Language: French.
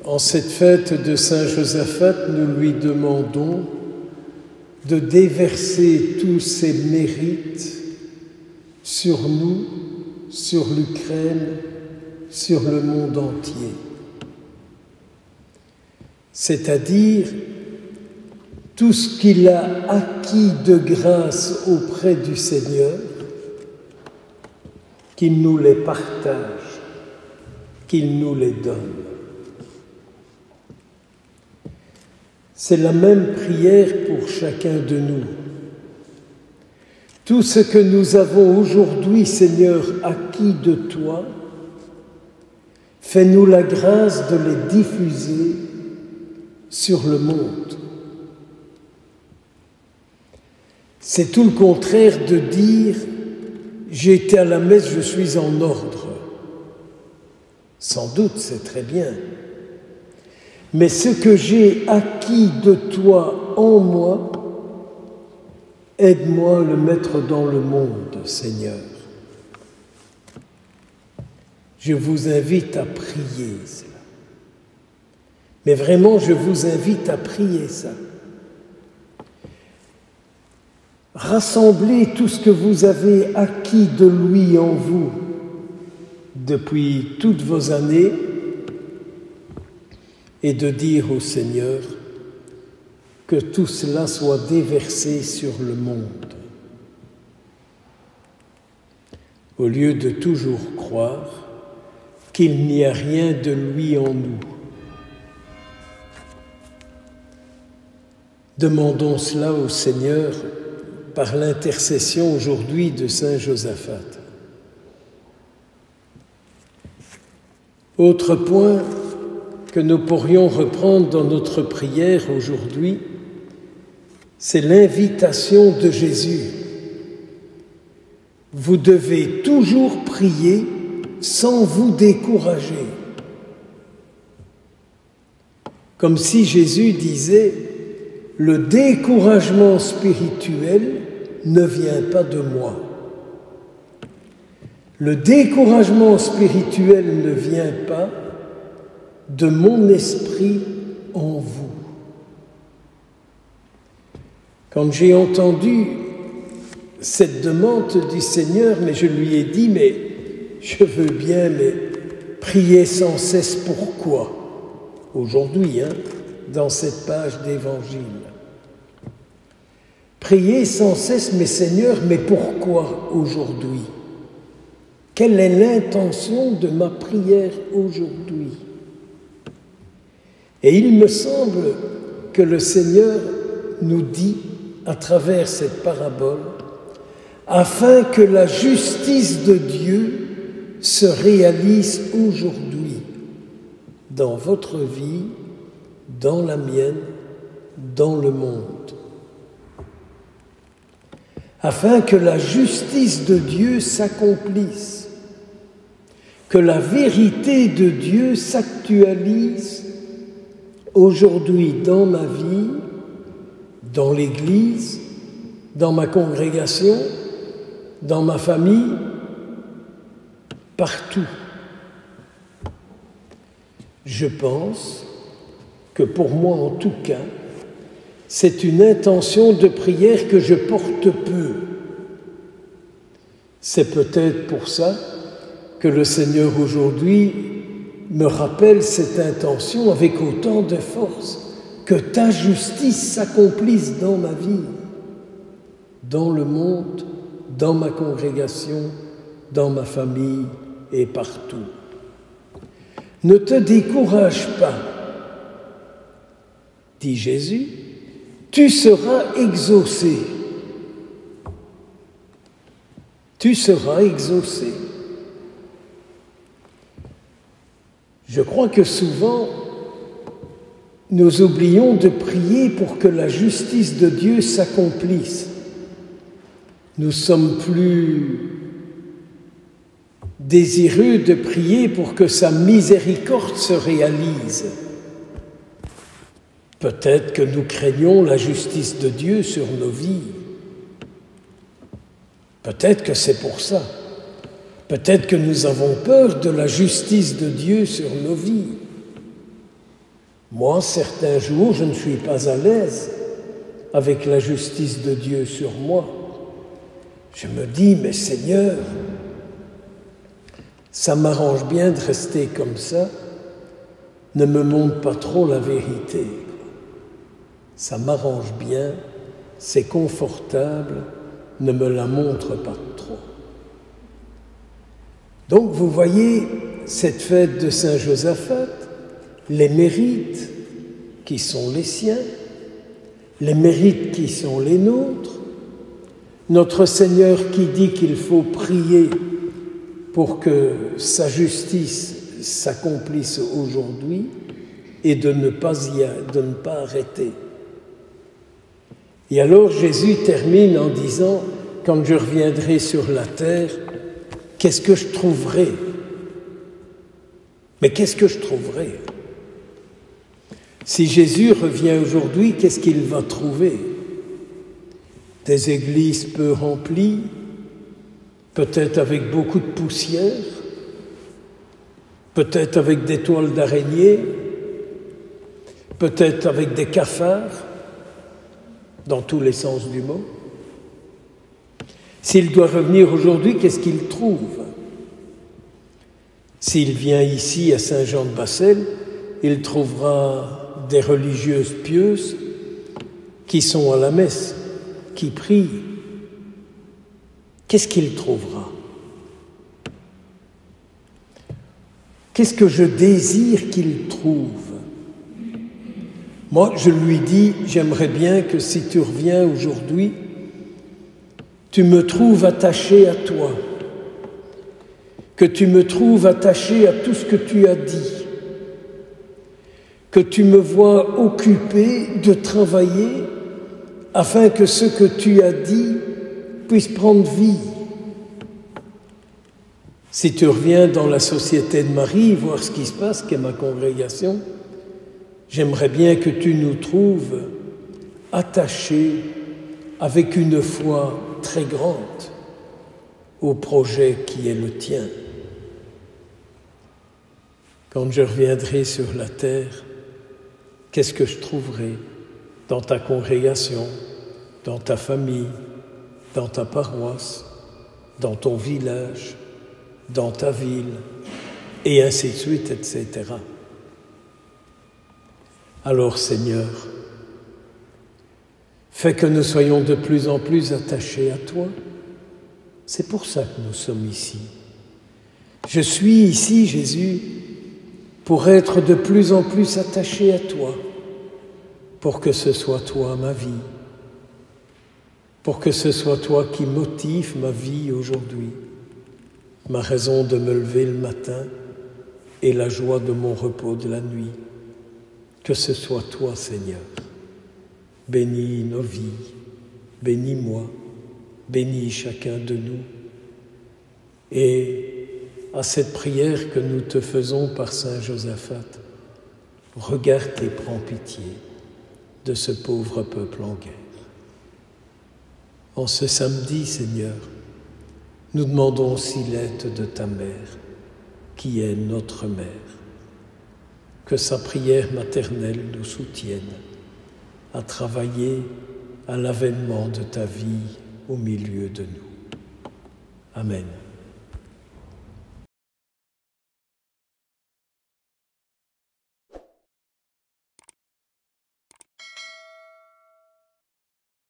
En cette fête de Saint Josaphat, nous lui demandons de déverser tous ses mérites sur nous, sur l'Ukraine, sur le monde entier. C'est-à-dire tout ce qu'il a acquis de grâce auprès du Seigneur, qu'il nous les partage, qu'il nous les donne. C'est la même prière pour chacun de nous. Tout ce que nous avons aujourd'hui, Seigneur, acquis de toi, fais-nous la grâce de les diffuser sur le monde. C'est tout le contraire de dire « j'ai été à la messe, je suis en ordre ». Sans doute, c'est très bien. Mais ce que j'ai acquis de toi en moi, aide-moi à le mettre dans le monde, Seigneur. Je vous invite à prier cela. Mais vraiment, je vous invite à prier ça. Rassemblez tout ce que vous avez acquis de lui en vous depuis toutes vos années et de dire au Seigneur que tout cela soit déversé sur le monde. Au lieu de toujours croire qu'il n'y a rien de lui en nous. Demandons cela au Seigneur par l'intercession aujourd'hui de Saint Josaphat. Autre point que nous pourrions reprendre dans notre prière aujourd'hui, c'est l'invitation de Jésus. Vous devez toujours prier sans vous décourager. Comme si Jésus disait, le découragement spirituel ne vient pas de moi. Le découragement spirituel ne vient pas de mon esprit en vous. Quand j'ai entendu cette demande du Seigneur, mais je lui ai dit, mais je veux bien, mais prier sans cesse pourquoi? Aujourd'hui, dans cette page d'évangile. Prier sans cesse, mais Seigneur, mais pourquoi aujourd'hui? Quelle est l'intention de ma prière aujourd'hui? Et il me semble que le Seigneur nous dit, à travers cette parabole, afin que la justice de Dieu se réalise aujourd'hui, dans votre vie, dans la mienne, dans le monde. Afin que la justice de Dieu s'accomplisse, que la vérité de Dieu s'actualise aujourd'hui dans ma vie, dans l'Église, dans ma congrégation, dans ma famille, partout. Je pense que pour moi en tout cas, c'est une intention de prière que je porte peu. C'est peut-être pour ça que le Seigneur aujourd'hui me rappelle cette intention avec autant de force, que ta justice s'accomplisse dans ma vie, dans le monde, dans ma congrégation, dans ma famille et partout. Ne te décourage pas, dit Jésus, tu seras exaucé. Tu seras exaucé. Je crois que souvent, nous oublions de prier pour que la justice de Dieu s'accomplisse. Nous sommes plus désireux de prier pour que sa miséricorde se réalise. Peut-être que nous craignons la justice de Dieu sur nos vies. Peut-être que c'est pour ça. Peut-être que nous avons peur de la justice de Dieu sur nos vies. Moi, certains jours, je ne suis pas à l'aise avec la justice de Dieu sur moi. Je me dis, mais Seigneur, ça m'arrange bien de rester comme ça, ne me montre pas trop la vérité. Ça m'arrange bien, c'est confortable, ne me la montre pas trop. Donc vous voyez, cette fête de Saint Josaphat, les mérites qui sont les siens, les mérites qui sont les nôtres, notre Seigneur qui dit qu'il faut prier pour que sa justice s'accomplisse aujourd'hui et de ne pas arrêter. Et alors Jésus termine en disant, quand je reviendrai sur la terre, qu'est-ce que je trouverai? Mais qu'est-ce que je trouverai? Si Jésus revient aujourd'hui, qu'est-ce qu'il va trouver? Des églises peu remplies, peut-être avec beaucoup de poussière, peut-être avec des toiles d'araignée, peut-être avec des cafards, dans tous les sens du mot. S'il doit revenir aujourd'hui, qu'est-ce qu'il trouve? S'il vient ici à Saint-Jean-de-Bassel, il trouvera des religieuses pieuses qui sont à la messe, qui prient. Qu'est-ce qu'il trouvera? Qu'est-ce que je désire qu'il trouve? Moi, je lui dis, j'aimerais bien que si tu reviens aujourd'hui, tu me trouves attaché à toi, que tu me trouves attaché à tout ce que tu as dit, que tu me vois occupé de travailler afin que ce que tu as dit puisse prendre vie. Si tu reviens dans la Société de Marie, voir ce qui se passe, qu'est ma congrégation, j'aimerais bien que tu nous trouves attachés avec une foi très grande au projet qui est le tien. Quand je reviendrai sur la terre, qu'est-ce que je trouverai dans ta congrégation, dans ta famille, dans ta paroisse, dans ton village, dans ta ville, et ainsi de suite, etc. Alors, Seigneur, fais que nous soyons de plus en plus attachés à toi. C'est pour ça que nous sommes ici. Je suis ici, Jésus, pour être de plus en plus attaché à toi, pour que ce soit toi ma vie, pour que ce soit toi qui motive ma vie aujourd'hui, ma raison de me lever le matin et la joie de mon repos de la nuit. Que ce soit toi, Seigneur. Bénis nos vies, bénis-moi, bénis chacun de nous. Et à cette prière que nous te faisons par Saint Josaphat, regarde et prends pitié de ce pauvre peuple en guerre. En ce samedi, Seigneur, nous demandons aussi l'aide de ta mère, qui est notre mère. Que sa prière maternelle nous soutienne à travailler à l'avènement de ta vie au milieu de nous. Amen.